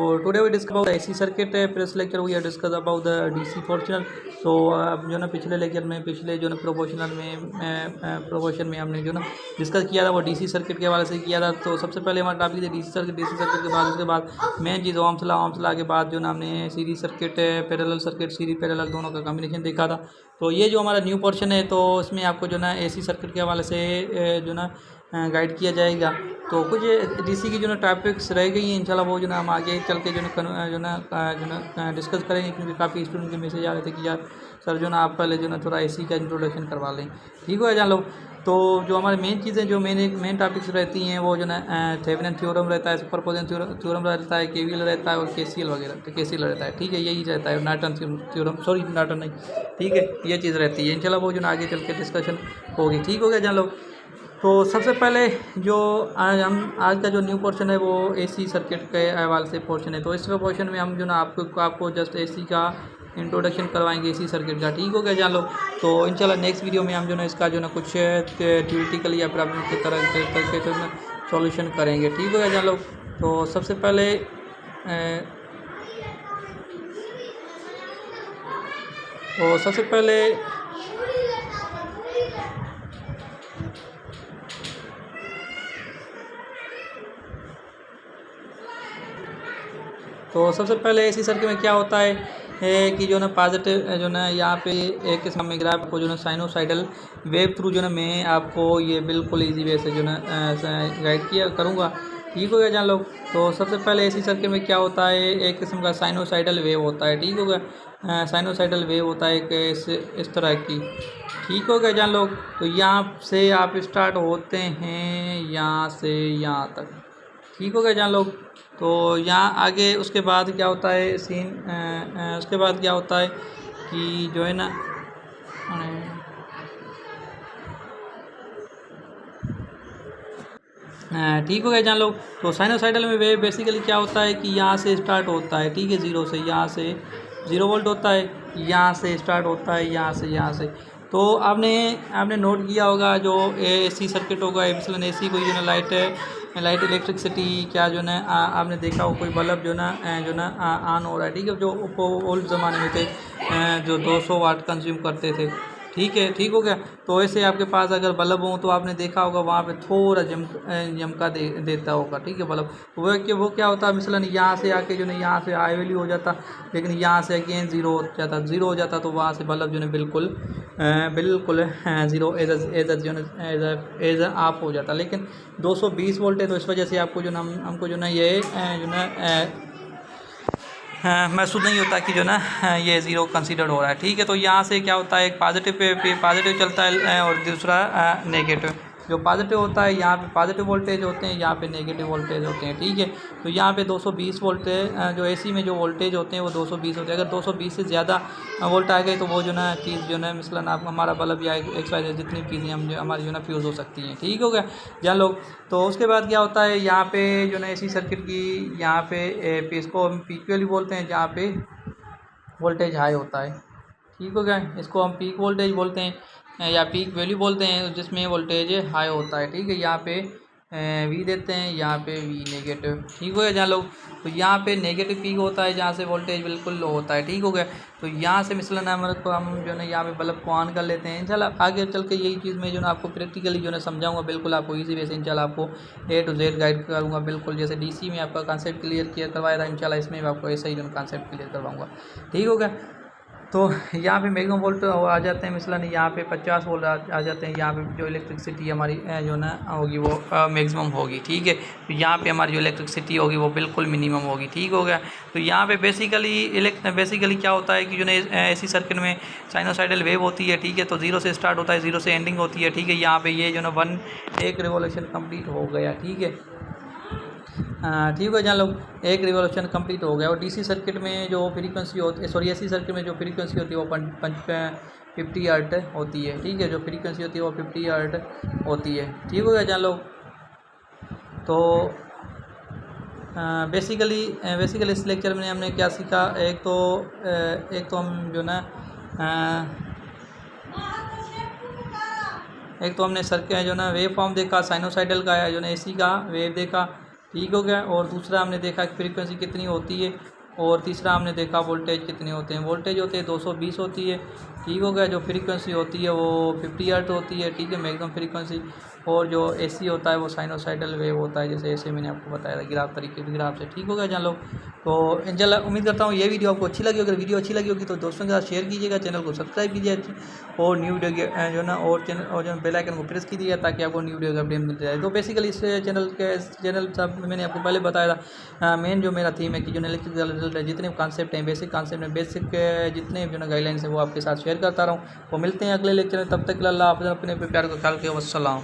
So today we discuss about the AC circuit previous lecture we have discussed about the DC portion. तो अब जो ना पिछले lecture में पिछले जो ना प्रोपोर्शनल में प्रोपोर्शन में हमने जो ना डिस्कस किया था वो डीसी सर्किट के हवाले से किया था। तो सबसे पहले हमारा टॉपिक है डीसी सर्किट के बाद उसके बाद मेन चीज़ ओम्स लॉ के बाद जो ना हमने series circuit parallel circuit series parallel दोनों का कॉम्बिनेशन देखा था। तो ये जो हमारा न्यू पोर्शन है तो इसमें आपको जो ना एसी सर्किट के हवाले से जो ना गाइड किया जाएगा। तो कुछ डीसी की जो ना टॉपिक्स रह गई हैं इंशाल्लाह वो जो ना हम आगे चल के जो ना डिस्कस करेंगे, क्योंकि काफ़ी स्टूडेंट के मैसेज आ रहे थे कि यार सर जो ना आप पहले जो ना थोड़ा एसी का इंट्रोडक्शन करवा लें। ठीक है जान लो। तो जो हमारे मेन चीज़ें जो मेन टॉपिक्स रहती हैं वो जो ना थेवेनिन थ्योरम रहता है, सुपरपोजिशन थ्योरम रहता है, केवीएल रहता है और केसीएल वगैरह केसीएल रहता है। ठीक है, यही रहता है नॉर्टन थ्योरम, सॉरी नॉर्टन नहीं, ठीक है, ये चीज़ रहती है। इंशाल्लाह वो जो ना आगे चल के डिस्कशन होगी। ठीक हो गया जान लो। तो सबसे पहले जो आज का जो न्यू पोर्शन है वो एसी सर्किट के हवाले से पोर्शन है। तो इस पोर्शन में हम जो ना आपको जस्ट एसी का इंट्रोडक्शन करवाएंगे एसी सर्किट का। ठीक हो गया जान लो। तो इंशाल्लाह नेक्स्ट वीडियो में हम जो ना इसका जो ना कुछ थ्योरेटिकल या प्रॉब्लम की तरह करके जो ना सॉल्यूशन करेंगे। ठीक हो गया जान लो। तो सबसे पहले तो सबसे पहले एसी सर्किट में क्या होता है कि जो ना पॉजिटिव जो ना यहाँ पे एक किस्म में ग्राफ को जो ना साइनोसाइडल वेव थ्रू जो ना मैं आपको ये बिल्कुल इजी वे से जो ना गाइड किया करूँगा। ठीक हो गया जान लोग। तो सबसे पहले एसी सर्किट में क्या होता है, एक किस्म का साइनोसाइडल वेव होता है। ठीक हो गया, साइनोसाइडल वेव होता है इस तरह की। ठीक हो गया जान लोग। तो यहाँ से आप स्टार्ट होते हैं यहाँ से यहाँ तक। ठीक हो गया जान लोग। तो यहाँ आगे उसके बाद क्या होता है उसके बाद क्या होता है कि जो है ना ठीक हो गया जान लोग। तो साइनोसाइडल में वेव बेसिकली क्या होता है कि यहाँ से स्टार्ट होता है, ठीक है, ज़ीरो से, यहाँ से 0 वोल्ट होता है, यहाँ से स्टार्ट होता है, यहाँ से। तो आपने नोट किया होगा जो एसी सर्किट होगा मिसलन एसी कोई जो ना लाइट इलेक्ट्रिसिटी क्या जो ना आपने देखा हो कोई बल्ब जो ना ऑन हो रहा है। ठीक है, जो ओल्ड ज़माने में थे जो 200 वाट कंज्यूम करते थे। ठीक है, ठीक हो गया। तो ऐसे आपके पास अगर बल्ब हो तो आपने देखा होगा वहाँ पे थोड़ा झमका देता होगा। ठीक है, बल्ब वो क्या होता है मिसलन यहाँ से आके जो ना यहाँ से हाई वैल्यू हो जाता, लेकिन यहाँ से अगेन ज़ीरो हो जाता तो वहाँ से बल्ब जो है बिल्कुल ज़ीरो एज ऑफ हो जाता। लेकिन 220 वोल्ट है तो इस वजह से आपको जो ना हमको जो ना ये जो ना महसूस नहीं होता कि जो ना ये ज़ीरो कंसीडर हो रहा है। ठीक है, तो यहाँ से क्या होता है, एक पॉजिटिव पे पॉजिटिव चलता है और दूसरा नेगेटिव। जो पॉजिटिव होता है यहाँ पे पॉजिटिव वोल्टेज होते हैं, यहाँ पे नेगेटिव वोल्टेज होते हैं। ठीक है, तो यहाँ पे 220 वोल्ट जो एसी में जो वोल्टेज होते हैं वो 220 होते हैं। अगर 220 से ज़्यादा वोल्ट आ गए तो वो जो ना चीज़ जो ना मिसलन आप हमारा बल्ब या एक्सवाइज जितनी चीज़ें हम जो हमारी जो ना फ्यूज़ हो सकती हैं। ठीक हो गया जान लोग। तो उसके बाद क्या होता है यहाँ पे जो ना एसी सर्किट की यहाँ पे इसको हम पीक वैल्यू बोलते हैं जहाँ पे वोल्टेज हाई होता है। ठीक हो गया, इसको हम पीक वोल्टेज बोलते हैं या पीक वैल्यू बोलते हैं जिसमें वोल्टेज हाई होता है। ठीक है, यहाँ पे वी देते हैं, यहाँ पे वी नेगेटिव। ठीक हो गया जहाँ लोग। तो यहाँ पे नेगेटिव पीक होता है जहाँ से वोल्टेज बिल्कुल लो होता है। ठीक हो गया। तो यहाँ से मिसलन हमारे को हम जो है यहाँ पे बल्ब को ऑन कर लेते हैं। इंशाल्लाह आगे चल के यही चीज़ मैं जो ना आपको प्रैक्टिकली जो है समझाऊंगा, बिल्कुल आपको इजी वे से इंशाल्लाह आपको A to Z गाइड करूँगा। बिल्कुल जैसे डीसी में आपका कॉन्सेप्ट क्लियर करवाया था, इंशाल्लाह इसमें भी आपको ऐसा ही जो कॉन्सेप्ट क्लियर करवाऊँगा। ठीक हो गया। तो यहाँ पे मैक्सिमम वोल्ट आ जाते हैं मिसलन यहाँ पे 50 वोल्ट आ जाते हैं। यहाँ पे जो इलेक्ट्रिसिटी हमारी जो ना होगी वो मैक्सिमम होगी। ठीक है, तो यहाँ पे हमारी जो इलेक्ट्रिसिटी होगी वो बिल्कुल मिनिमम होगी। ठीक हो गया। तो यहाँ पे बेसिकली क्या होता है कि जो ना एसी सर्किट में साइनोसाइडल वेव होती है। ठीक है, तो 0 से स्टार्ट होता है, 0 से एंडिंग होती है। ठीक है, यहाँ पे ये जो ना एक रिवोल्यूशन कंप्लीट हो गया। ठीक है, ठीक है जान लोग, एक रिवोल्यूशन कंप्लीट हो गया। और डीसी सर्किट में जो फ्रीक्वेंसी होती है, सॉरी एसी सर्किट में जो फ्रीक्वेंसी होती है वो 50 हर्ट्ज होती है। ठीक है, जो फ्रीक्वेंसी होती है वो 50 हर्ट्ज होती है। ठीक हो गया जान लोग। तो बेसिकली इस लेक्चर में हमने क्या सीखा, एक तो हम जो ना एक तो हमने सर्किट जो ना वेव फॉर्म देखा साइनोसाइडल का, जो ना एसी का वेव देखा। ठीक हो गया। और दूसरा हमने देखा कि फ्रीक्वेंसी कितनी होती है, और तीसरा हमने देखा वोल्टेज कितने होते हैं। वोल्टेज होते हैं 220 होती है, ठीक हो गया। जो फ्रीक्वेंसी होती है वो 50 हर्ट्ज होती है, ठीक है, मैक्सिमम फ्रीक्वेंसी। और जो एसी होता है वो साइनोसाइडल वेव होता है, जैसे ऐसे मैंने आपको बताया था ग्राफ तरीके ग्राफ से, ठीक हो गया जान लो। तो इंशाल्लाह उम्मीद करता हूँ ये वीडियो आपको अच्छी लगी। अगर वीडियो अच्छी लगी होगी तो दोस्तों के साथ शेयर कीजिएगा, चैनल को सब्सक्राइब कीजिए, और न्यू वीडियो जो ना और चैनल और जो बेल आइकन को प्रेस कीजिएगा ताकि आपको न्यू वीडियो का अपडेट मिलते जाए। तो बेसिकली इस चैनल सब मैंने आपको पहले बताया था, मेन जो मेरा थीम है कि जो इलेक्ट्रिकल रिजल्ट है, जितने कॉन्सेप्ट हैं, बेसिक कॉन्सेप्ट हैं, बेसिक जितने जो ना गाइडलाइंस है वो आपके साथ शेयर करता रहा हूँ। वो मिलते हैं अगले लेक्चर में, तब तक अल्लाह हाफ़िज़, अपने प्यार को ख्याल के वस्सलाम।